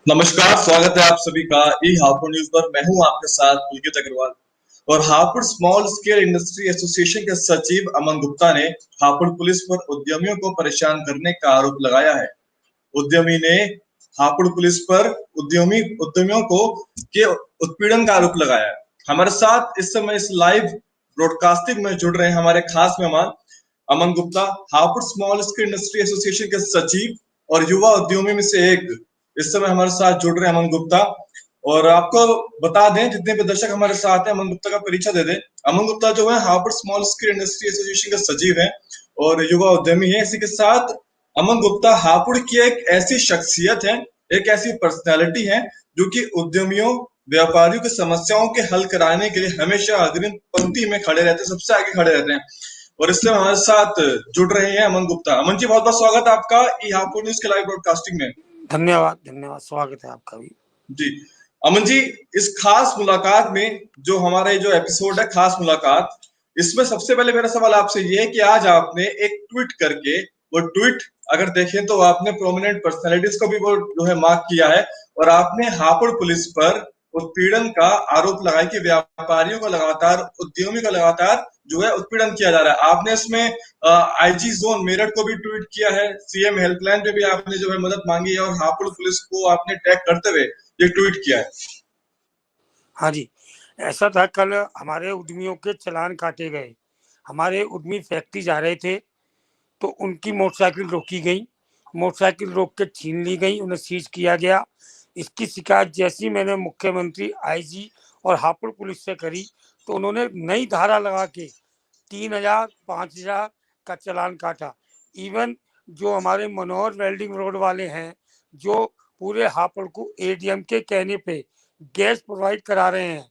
नमस्कार, स्वागत है आप सभी का ई हापुड़ न्यूज पर। मैं हूं आपके साथ पुलकित अग्रवाल। और Hapur small scale industry association के सचिव अमन गुप्ता ने हापुड़ पुलिस पर उद्यमियों को परेशान करने का आरोप लगाया है। उद्यमी ने हापुड़ पुलिस पर उद्यमियों को के उत्पीड़न का आरोप लगाया है। हमारे साथ इस समय इस लाइव ब्रॉडकास्टिंग में जुड़ रहे हैं हमारे खास मेहमान Aman Gupta, Hapur small scale industry association के सचिव और युवा उद्यमी में से एक। इस समय हमारे साथ जुड़ रहे हैं अमन गुप्ता। और आपको बता दें, जितने भी दर्शक हमारे साथ हैं, अमन गुप्ता का परिचय दे दें। अमन गुप्ता जो है Hapur small scale industry association के सचिव हैं और युवा उद्यमी है। इसी के साथ अमन गुप्ता हापुड़ की एक ऐसी शख्सियत है, एक ऐसी पर्सनैलिटी है जो कि उद्यमियों व्यापारियों की समस्याओं के हल कराने के लिए हमेशा अग्रिम पंक्ति में खड़े रहते हैं, सबसे आगे खड़े रहते हैं। और इससे हमारे साथ जुड़ रहे हैं अमन गुप्ता। अमन जी, बहुत बहुत स्वागत है आपका ई हापुड़ न्यूज के लाइव ब्रॉडकास्टिंग में। धन्यवाद धन्यवाद, स्वागत है आपका भी जी। अमन जी, इस खास मुलाकात में जो हमारा जो एपिसोड है खास मुलाकात, इसमें सबसे पहले मेरा सवाल आपसे ये है कि आज आपने एक ट्वीट करके, वो ट्वीट अगर देखें तो आपने प्रोमिनेंट पर्सनालिटीज को भी वो जो है मार्क किया है और आपने हापुड़ पुलिस पर उत्पीड़न का आरोप लगाया कि व्यापारियों को लगातार, उद्यमी को लगातार जो है उत्पीड़न किया जा रहा है। आपने इसमें आईजी जोन मेरठ को भी ट्वीट किया है, सीएम हेल्पलाइन पे भी आपने जो है मदद मांगी है और हापुड़ पुलिस को आपने टैग करते हुए ये ट्वीट किया है। हाँ जी, ऐसा था। कल हमारे उद्यमियों के चालान काटे गए। हमारे उद्यमी फैक्ट्री जा रहे थे तो उनकी मोटरसाइकिल रोकी गई, मोटरसाइकिल रोक के छीन ली गई, उन्हें सीज किया गया। इसकी शिकायत जैसी मैंने मुख्यमंत्री, आईजी और हापुड़ पुलिस से करी तो उन्होंने नई धारा लगा के 3000 5000 का चालान काटा। इवन जो हमारे मनोहर वेल्डिंग रोड वाले हैं, जो पूरे हापुड़ को एडीएम के कहने पे गैस प्रोवाइड करा रहे हैं,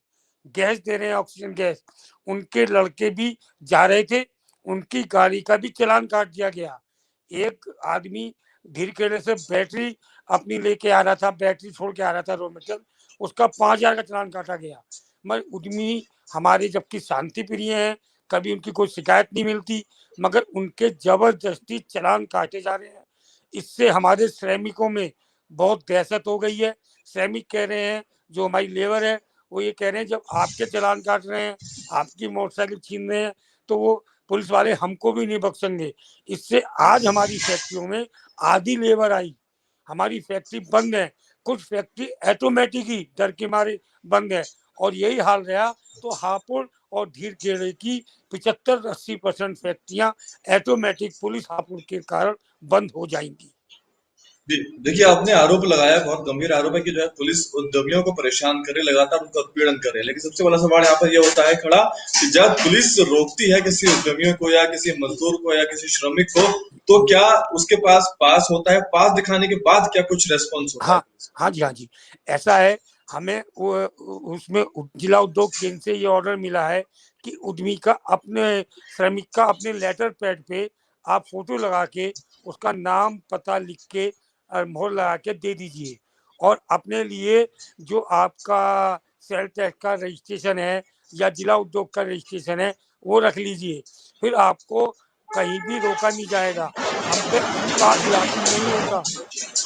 गैस दे रहे हैं, ऑक्सीजन गैस, उनके लड़के भी जा रहे थे, उनकी गाड़ी का भी चालान काट दिया गया। एक आदमी धीरखेड़े से बैटरी अपनी लेके आ रहा था, बैटरी छोड़ के आ रहा था रॉ मेटेरियल, उसका 5000 का चालान काटा गया। मगर उद्यमी हमारे जबकि शांति प्रिय हैं, कभी उनकी कोई शिकायत नहीं मिलती, मगर उनके जबरदस्ती चालान काटे जा रहे हैं। इससे हमारे श्रमिकों में बहुत दहशत हो गई है। श्रमिक कह रहे हैं, जो हमारी लेबर है, वो ये कह रहे हैं जब आपके चालान काट रहे हैं, आपकी मोटरसाइकिल छीन रहे हैं, तो वो पुलिस वाले हमको भी नहीं बख्शेंगे। इससे आज हमारी फैक्ट्रियों में आधी लेबर आई, हमारी फैक्ट्री बंद है, कुछ फैक्ट्री ऑटोमेटिक ही डर के मारे बंद है। और यही हाल रहा तो हापुड़ और धीरखेड़े की 75-80% फैक्ट्रियां ऑटोमेटिक पुलिस हापुड़ के कारण बंद हो जाएंगी। जी, देखिए, आपने आरोप लगाया, बहुत गंभीर आरोप है कि जो है पुलिस उद्यमियों को परेशान करे, लगातार उनका उत्पीड़न करे। लेकिन सबसे बड़ा सवाल यहाँ पर यह होता है खड़ा कि जब पुलिस रोकती है किसी उद्यमियों को या किसी मजदूर को या किसी श्रमिक को, तो क्या उसके पास पास होता है? पास दिखाने के बाद क्या कुछ रेस्पॉन्स होता है? हाँ जी, ऐसा है। हमें उसमें जिला उद्योग केंद्र से ये ऑर्डर मिला है कि उद्यमी का, अपने श्रमिक का, अपने लेटर पैड पे आप फोटो लगा के उसका नाम पता लिख के और मोहर लगा के दे दीजिए। और अपने लिए जो आपका सेल टैक्स का रजिस्ट्रेशन है या जिला उद्योग का रजिस्ट्रेशन है वो रख लीजिए। फिर आपको कहीं भी रोका नहीं जाएगा। हम पे ई पास लागू नहीं होगा।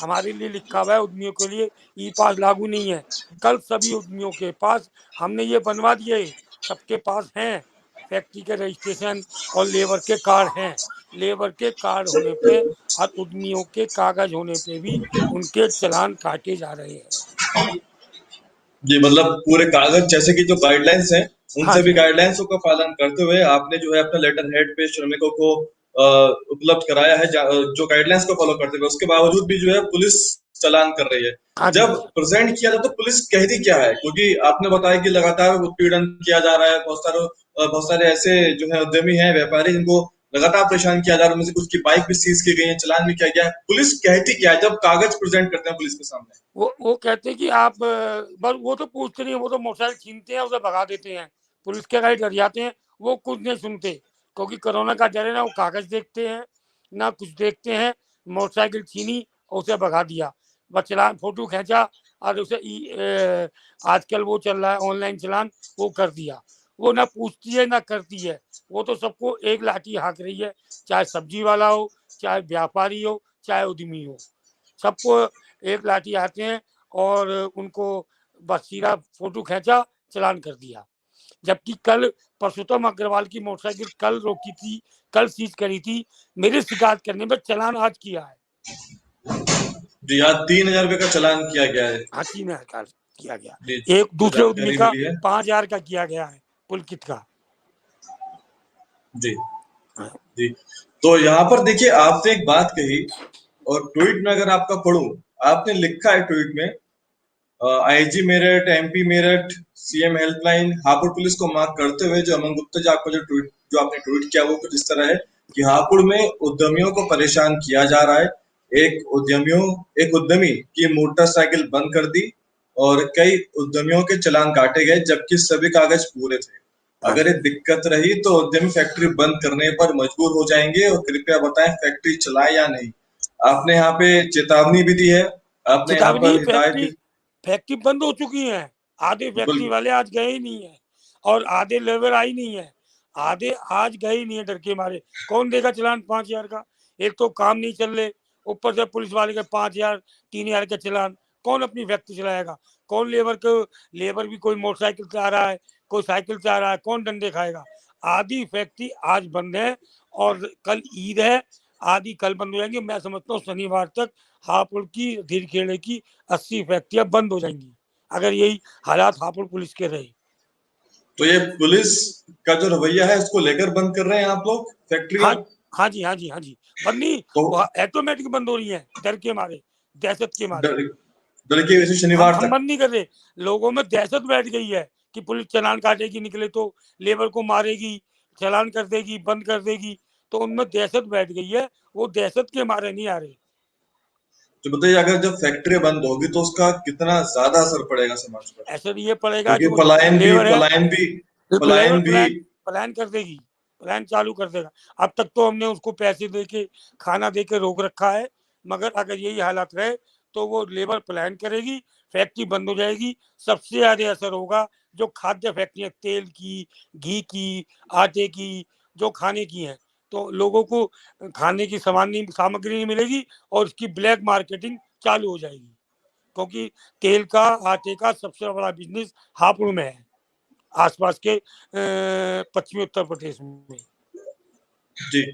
हमारे लिए लिखा हुआ है, उद्यमियों के लिए ई पास लागू नहीं है। कल सभी उद्यमियों के पास हमने ये बनवा दिए, सबके पास हैं फैक्ट्री के रजिस्ट्रेशन और लेबर के कार्ड हैं। लेबर के कार्ड होने पे और उद्यमियों के कागज होने पे भी उनके चालान काटे जा रहे हैं। जी, मतलब पूरे कागज, जैसे कि जो गाइडलाइंस हैं, हाँ उनसे भी जी, गाइडलाइंसों का पालन करते हुए आपने जो है अपना लेटर हेड पे श्रमिकों को उपलब्ध कराया है, जो गाइडलाइंस को फॉलो करते हुए। उसके बावजूद भी जो है पुलिस चालान कर रही है। हाँ जी, जब प्रेजेंट किया था तो पुलिस कहती क्या है? क्योंकि आपने बताया कि लगातार उत्पीड़न किया जा रहा है, बहुत सारे ऐसे जो है उद्यमी हैं, व्यापारी, जिनको लगातार परेशान किया जा रहा है, उनमें से कुछ की बाइक भी सीज की गई है, चालान भी किया गया है। पुलिस कहती क्या है जब कागज प्रेजेंट करते हैं पुलिस के सामने? वो कहते हैं कि आप बस, वो तो पूछते नहीं, वो तो मोटरसाइकिल छीनते हैं, उसे भगा देते हैं, पुलिस के गाइड कर जाते हैं। वो कुछ नहीं सुनते, क्योंकि कोरोना का डर है ना। वो कागज देखते हैं ना कुछ देखते हैं। मोटरसाइकिल छीनी और उसे भगा दिया, बस चलान फोटो खींचा और उसे आजकल वो चल रहा है ऑनलाइन चलान, वो कर दिया। वो ना पूछती है ना करती है। वो तो सबको एक लाठी हाँक रही है, चाहे सब्जी वाला हो, चाहे व्यापारी हो, चाहे उद्यमी हो, सबको एक लाठी आते हैं और उनको बस सीधा फोटो खींचा, चलान कर दिया। जबकि कल परसोत्तम अग्रवाल की मोटरसाइकिल कल रोकी थी, कल सीज करी थी, मेरे शिकायत करने पर चलान आज किया है। जी, आज 3,000 रुपए का चालान किया गया है। हाँ, 3,000 किया गया। जी, एक जो दूसरे उद्यमी जानकारी का मिली है। 5,000 का किया गया है, पुलकित का। जी हाँ। जी, तो यहाँ पर देखिए आपने एक बात कही और ट्वीट में अगर आपका पढ़ूं, आपने लिखा है ट्वीट में IG Meerut, MP Meerut, CM helpline, Hapur police को मार्क करते हुए जो अमन गुप्ता जो आपने ट्वीट किया वो कुछ इस तरह है कि हापुड़ में उद्यमियों को परेशान किया जा रहा है। एक उद्यमी की मोटरसाइकिल बंद कर दी और कई उद्यमियों के चालान काटे गए जबकि सभी कागज पूरे थे। अगर ये दिक्कत रही तो उद्यमी फैक्ट्री बंद करने पर मजबूर हो जाएंगे और कृपया बताएं फैक्ट्री चलाएं या नहीं। आपने यहाँ पे चेतावनी भी दी है, आपने यहाँ चेतावनी, पर हिदायत भी। फैक्ट्री बंद हो चुकी है। आधे फैक्ट्री वाले आज गए ही नहीं है और आधे लेबर आई नहीं है, आधे आज गए ही नहीं है डर के मारे। कौन देगा चलान 5,000 का? एक तो काम नहीं चल रहे, ऊपर से पुलिस वाले के 5,000 3,000 का चलान। कौन अपनी फैक्ट्री चलाएगा? कौन लेबर भी कोई मोटरसाइकिल से आ रहा है, कोई साइकिल से आ रहा है, कौन डंडे खाएगा? आधी फैक्ट्री आज बंद है और कल ईद है, आधी कल बंद हो जाएंगे। मैं समझता हूँ शनिवार तक हापुड़ की धीरखेड़े की 80 फैक्ट्रियां बंद हो जाएंगी अगर यही हालात हापुड़ पुलिस के रहे। तो ये पुलिस का जो रवैया है उसको लेकर बंद कर रहे हैं आप लोग फैक्ट्रियां? हाँ हाँ जी, हाँ जी, हाँ जी, बंद नहीं, तो वो ऑटोमेटिक बंद हो रही है, डर के मारे, दहशत के मारे। डर डर के वजह से हम शनिवार हम तक। बंद नहीं कर रहे, लोगों में दहशत बैठ गई है कि पुलिस चालान काटेगी, निकले तो लेबर को मारेगी, चालान कर देगी, बंद कर देगी, तो उनमें दहशत बैठ गई है, वो दहशत के मारे नहीं आ रहे। तो बताइए अगर जब फैक्ट्री बंद होगी तो उसका कितना ज्यादा असर पड़ेगा समाज पर, ऐसा ये पड़ेगा क्योंकि जो पलायन लेबर भी है, लेबर पलायन भी। प्लान कर देगी, प्लान चालू कर देगा। अब तक तो हमने उसको पैसे दे के, खाना दे के रोक रखा है, मगर अगर यही हालात रहे तो वो लेबर प्लान करेगी, फैक्ट्री बंद हो जाएगी। सबसे ज्यादा असर होगा जो खाद्य फैक्ट्रियां, तेल की, घी की, आटे की, जो खाने की हैं, तो लोगों को खाने की सामग्री नहीं मिलेगी और उसकी ब्लैक मार्केटिंग चालू हो जाएगी, क्योंकि तेल का, आटे का सबसे बड़ा बिजनेस हापुड़ में है, आसपास के पश्चिमी उत्तर प्रदेश में। जी,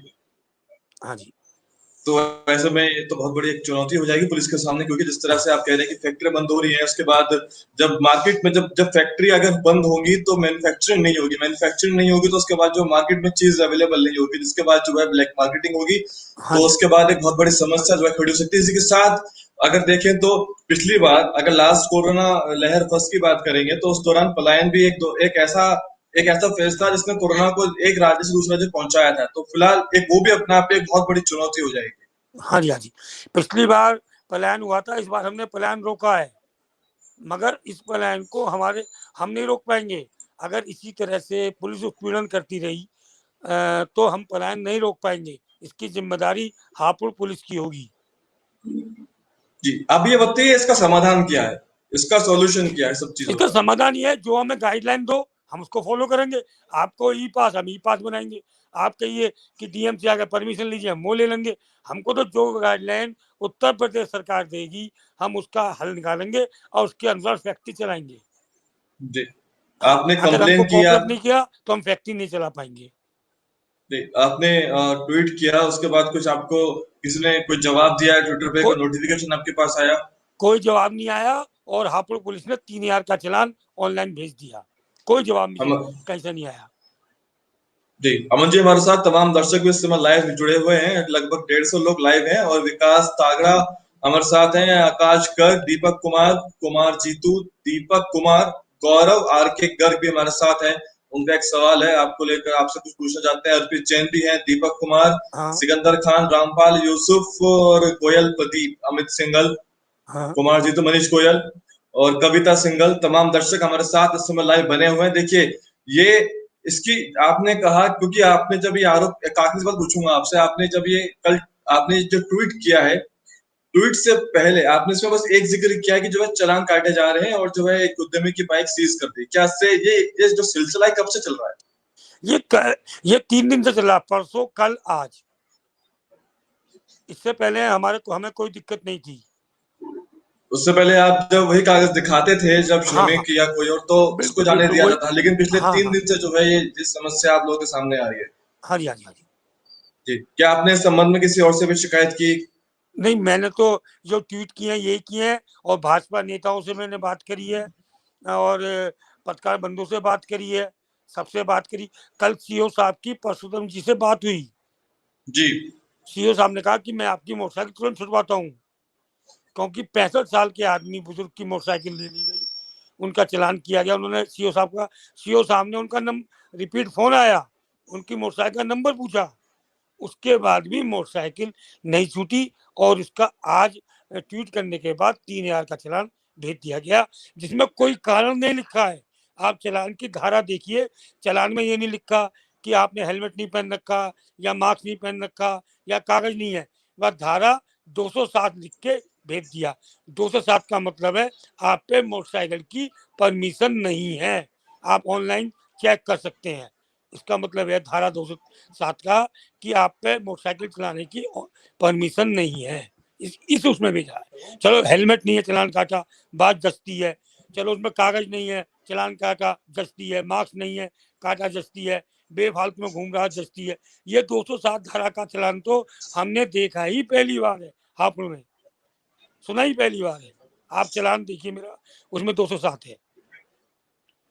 हाँ जी, तो ऐसे में ये तो बहुत बड़ी एक चुनौती हो जाएगी पुलिस के सामने, क्योंकि जिस तरह से आप कह रहे हैं कि फैक्ट्री बंद हो रही है, उसके बाद जब मार्केट में जब फैक्ट्री अगर बंद होगी तो मैन्युफैक्चरिंग नहीं होगी तो उसके बाद जो मार्केट में चीज अवेलेबल नहीं होगी, जिसके बाद जो है ब्लैक मार्केटिंग होगी, हाँ तो जी, उसके बाद एक बहुत बड़ी समस्या जो है खड़ी हो सकती है। इसी के साथ अगर देखें तो पिछली बार अगर लास्ट कोरोना लहर फर्स्ट की बात करेंगे तो उस दौरान पलायन भी एक ऐसा फेज था जिसने कोरोना को एक राज्य से दूसरे राज्य पहुंचाया था। तो फिलहाल एक वो भी अपने आप में एक बहुत बड़ी चुनौती हो जाएगी। हाँ जी, हाँ जी। पिछली बार प्लान हुआ था, इस बार हमने प्लान रोका है, मगर इस प्लान को हम नहीं रोक पाएंगे। अगर इसी तरह से पुलिस उत्पीड़न करती रही तो हम प्लान नहीं रोक पाएंगे। इसकी जिम्मेदारी हापुड़ पुलिस की होगी। जी, अब ये बताइए इसका समाधान क्या है, इसका सॉल्यूशन क्या है सब चीजों इसका का? समाधान ये है, जो हमें गाइडलाइन दो हम उसको फॉलो करेंगे। आपको ई पास, हम ई पास बनाएंगे। आप कहिए कि डीएम से आकर परमिशन लीजिए, हम वो ले लेंगे। हमको तो जो गाइडलाइन उत्तर प्रदेश सरकार देगी हम उसका हल निकालेंगे और उसके अनुसार फैक्ट्री चलाएंगे। जी, हाँ, आपने अगर हमको कंप्लेन किया, कोऑपरेट नहीं किया तो हम फैक्ट्री नहीं चला पाएंगे। आपने ट्वीट किया, उसके बाद कुछ आपको किसी ने कोई जवाब दिया है ट्विटर पे, को, कोई नोटिफिकेशन आपके पास आया? कोई जवाब नहीं आया और हापुड़ पुलिस ने 3,000 का चालान ऑनलाइन भेज दिया। कोई जवाब हम मुझे कहीं से नहीं आया। जी, अमन जी हमारे साथ तमाम दर्शक भी इस समय लाइव जुड़े हुए हैं, लगभग 150 लोग लाइव हैं और विकास तागड़ा हमारे साथ हैं, आकाश गर्ग, दीपक कुमार, कुमार जीतू, दीपक कुमार, गौरव आर के गर्ग भी हमारे साथ हैं। उनका एक सवाल है आपको लेकर, आपसे कुछ पूछना चाहते हैं। अर्पित जैन भी हैं, दीपक कुमार, हाँ सिकंदर खान, रामपाल यूसुफ और गोयल प्रदीप, अमित सिंघल, हाँ कुमार जीतू, मनीष गोयल और कविता सिंघल, तमाम दर्शक हमारे साथ इस समय लाइव बने हुए हैं। देखिए ये इसकी आपने कहा, क्योंकि आपने जब ये आरोप, एक आखिरी बात पूछूंगा आपसे, आपने जब ये कल आपने जो ट्वीट किया है, ट्वीट से पहले आपने इसमें बस एक जिक्र किया है कि जो है चालान काटे जा रहे हैं और जो है एक उद्यमी की बाइक सीज कर दी। क्या इससे ये जो सिलसिला है कब से चल रहा है? ये 3 दिन से चल रहा, परसों, कल, आज। इससे पहले हमें कोई दिक्कत नहीं थी। उससे पहले आप जब वही कागज दिखाते थे जब हाँ हाँ, श्रमिक या कोई और, तो उसको बिल्कुल जाने बिल्कुल दिया वही। जाता है, लेकिन पिछले हाँ 3 हाँ, दिन से जो है ये जिस समस्या आप लोगों के सामने आ रही है। हाँ जी, हाँ जी, हाँ जी। जी, क्या आपने इस संबंध में किसी और से भी शिकायत की? नहीं, मैंने तो जो ट्वीट किए हैं यही किए हैं, और भाजपा नेताओं से मैंने बात करी है, और पत्रकार बंधु से बात करी है, सबसे बात करी। कल सीओ साहब की परसोत्तम जी से बात हुई। जी, सीओ साहब ने कहा कि मैं आपकी मोटरसाइकिल तुरंत छुड़वाता हूँ, क्योंकि 65 साल के आदमी बुजुर्ग की मोटरसाइकिल ले ली गई, उनका चलान किया गया। उन्होंने सीओ साहब ने उनका रिपीट फोन आया, उनकी मोटरसाइकिल का नंबर पूछा, उसके बाद भी मोटरसाइकिल नहीं छूटी, और उसका आज ट्वीट करने के बाद 3,000 का चालान भेज दिया गया, जिसमें कोई कारण नहीं लिखा है। आप चालान की धारा देखिए, चालान में ये नहीं लिखा कि आपने हेलमेट नहीं पहन रखा, या मास्क नहीं पहन रखा, या कागज नहीं है। वह धारा 207 लिख के भेज दिया। 207 का मतलब है आप पे मोटरसाइकिल की परमिशन नहीं है। आप ऑनलाइन चेक कर सकते हैं। इसका मतलब है धारा 207 का कि आप पे मोटरसाइकिल चलाने की परमिशन नहीं है। इस उसमें भेजा है। चलो हेलमेट नहीं है, चलान काटा, बात जचती है। चलो उसमें कागज नहीं है, चलान काटा, जचती है। मास्क नहीं है, काटा, जचती है। बेफालतू में घूम रहा, जचती है। ये 207 धारा का चलान तो हमने देखा ही पहली बार है हापुड़ में, सुना ही पहली बार है। आप चलान देखिए मेरा, उसमें 207 है।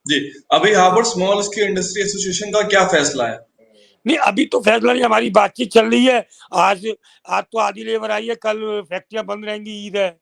जी। अभी Hapur small scale industry association का क्या फैसला है? नहीं, अभी तो फैसला नहीं, हमारी बातचीत चल रही है। आज आज तो आधी लेबर आई है, कल फैक्ट्रियां बंद रहेंगी, ईद है।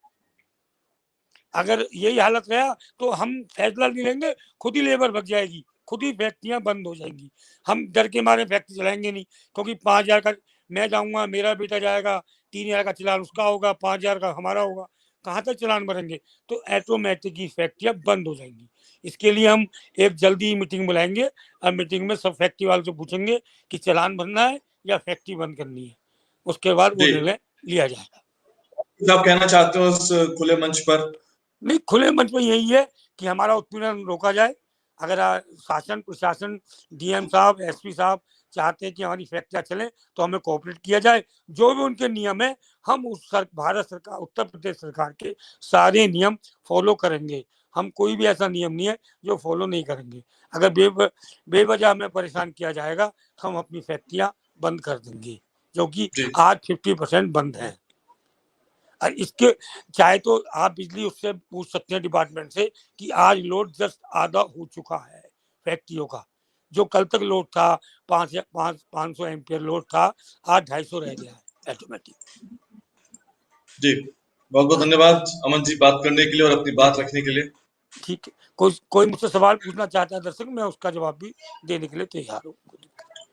अगर यही हालत रहा तो हम फैसला नहीं लेंगे, खुद ही लेबर भग जाएगी, खुद ही फैक्ट्रियां बंद हो जाएंगी। हम डर के मारे फैक्ट्री चलाएंगे नहीं, क्योंकि 5,000 का मैं जाऊंगा, मेरा बेटा जाएगा, 3,000 का चलान उसका होगा, 5,000 का हमारा होगा, कहाँ तक चलान भरेंगे? तो ऑटोमेटिक ही फैक्ट्रियां बंद हो जाएंगी। इसके लिए हम एक जल्दी मीटिंग बुलाएंगे, और मीटिंग में सब फैक्ट्री वालों से पूछेंगे कि चलान भरना है या फैक्ट्री बंद करनी है। उसके बाद वो जी, निर्णय लिया जाएगा। कुछ आप कहना चाहते हो उस खुले मंच पर? नहीं, खुले मंच में यही है कि हमारा उत्पीड़न रोका जाए। अगर शासन प्रशासन, डीएम साहब, एसपी साहब चाहते हैं कि हमारी फैक्ट्रियां चले, तो हमें कोऑपरेट किया जाए। जो भी उनके नियम है, हम भारत सरकार, उत्तर प्रदेश सरकार के सारे नियम फॉलो करेंगे। हम कोई भी ऐसा नियम नहीं है जो फॉलो नहीं करेंगे। अगर बेवजह हमें परेशान किया जाएगा, तो हम अपनी फैक्ट्रियां बंद कर देंगे, जो कि जी, आज 50% बंद है। और इसके चाहे तो आप बिजली उससे पूछ सकते हैं डिपार्टमेंट से कि आज लोड जस्ट आधा हो चुका है फैक्ट्रियों का। जो कल तक लोड था 500 एम्पियर लोड था, आज 250 रह गया है ऑटोमेटिक। जी। बहुत-बहुत हाँ, धन्यवाद अमन जी बात करने के लिए और अपनी बात रखने के लिए। ठीक है। कोई कोई मुझसे सवाल पूछना चाहता है दर्शक, मैं उसका जवाब भी देने के लिए तैयार हूँ।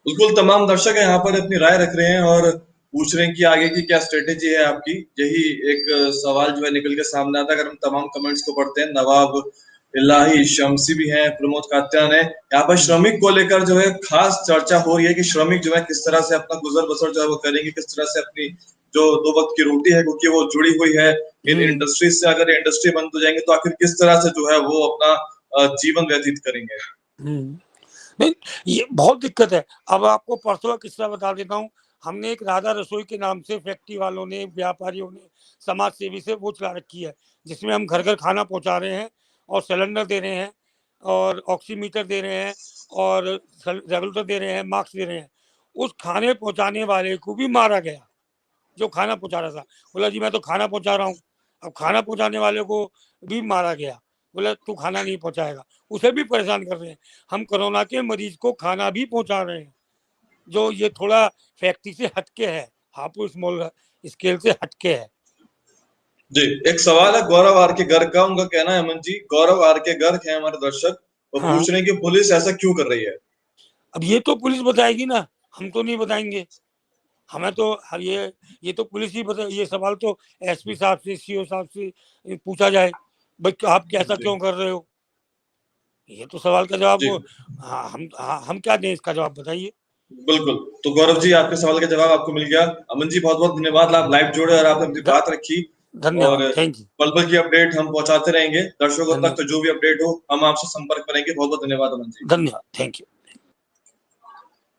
बिल्कुल, तमाम दर्शक यहाँ पर अपनी राय रख रहे हैं और पूछ रहे हैं कि आगे की क्या स्ट्रेटेजी है आपकी। यही एक सवाल जो है निकल के सामने आता है अगर हम तमाम कमेंट्स को पढ़ते हैं। नवाब इलाही शमसी भी हैं, प्रमोद कात्यायन है। यहाँ पर श्रमिक को लेकर जो है खास चर्चा हो रही है कि श्रमिक जो है किस तरह से अपना गुजर बसर जो है वो करेंगे, किस तरह से अपनी जो 2 वक्त की रोटी है क्योंकि वो जुड़ी हुई है इन इंडस्ट्रीज से। अगर इंडस्ट्री बंद हो जाएंगे तो आखिर किस तरह से जो है वो अपना जीवन व्यतीत करेंगे। नहीं, ये बहुत दिक्कत है। अब आपको परसों का किस्सा बता देता हूँ। हमने एक राधा रसोई के नाम से फैक्ट्री वालों ने, व्यापारियों ने, समाज सेवी से वो चला रखी है, जिसमें हम घर घर खाना पहुंचा रहे हैं, और सिलेंडर दे रहे हैं, और ऑक्सीमीटर दे रहे हैं, और रेगुलेटर दे रहे हैं, मास्क दे रहे हैं। उस खाने पहुंचाने वाले को भी मारा गया, जो खाना पहुंचा रहा था। बोला जी मैं तो खाना पहुंचा रहा हूँ। अब खाना पहुंचाने वाले को भी मारा गया, बोला तू खाना नहीं पहुंचाएगा। उसे भी परेशान कर रहे हैं। हम कोरोना के मरीज को खाना भी पहुंचा रहे हैं, जो ये थोड़ा फैक्ट्री से हटके है, हापुड़ स्मॉल स्केल से हटके है। जी, एक सवाल है गौरव आर के गर्ग का। उनका कहना है अमन जी, गौरव आर के गर्ग हैं हमारे दर्शक, वो हाँ, पूछ रहे हैं कि पुलिस ऐसा क्यों कर रही है? अब ये तो पुलिस बताएगी ना, हम तो नहीं बताएंगे। हमें तो ये तो पुलिस ही बता। ये सवाल तो एसपी साहब से, सीओ साहब से पूछा जाए, भाई आप कैसा जी, क्यों कर रहे हो। ये तो सवाल का जवाब जी, वो, हम क्या दें इसका जवाब, बताइए। बिल्कुल। तो गौरव जी आपके सवाल का जवाब आपको मिल गया। अमन जी बहुत-बहुत धन्यवाद, आप लाइव जुड़े और आपने अपनी ध, बात रखी धन्यवाद, और थैंक यू। पल-पल की अपडेट हम पहुँचाते रहेंगे। दर्शकों तक धन्यवाद, तो जो भी अपडेट हो हम आपसे संपर्क करेंगे। बहुत-बहुत धन्यवाद अमन जी। धन्यवाद, थैंक यू।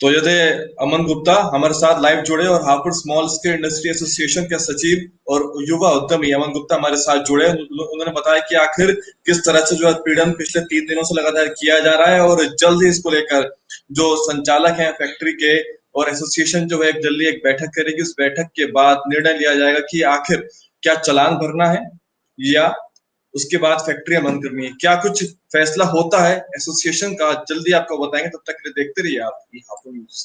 तो ये थे अमन गुप्ता हमारे साथ लाइव जुड़े और Hapur small scale industry association के सचिव और युवा उद्यमी अमन गुप्ता हमारे साथ जुड़े। उन्होंने बताया कि आखिर किस तरह से जो पीड़न पिछले 3 दिनों से लगातार किया जा रहा है और जल्द ही इसको लेकर जो संचालक हैं फैक्ट्री के और एसोसिएशन जो है जल्दी एक बैठक करेगी। उस बैठक के बाद निर्णय लिया जाएगा कि आखिर क्या चालान भरना है या उसके बाद फैक्ट्रियां बंद करनी है। क्या कुछ फैसला होता है एसोसिएशन का, जल्दी आपको बताएंगे। तब तक के लिए देखते रहिए आप हापुड़ न्यूज।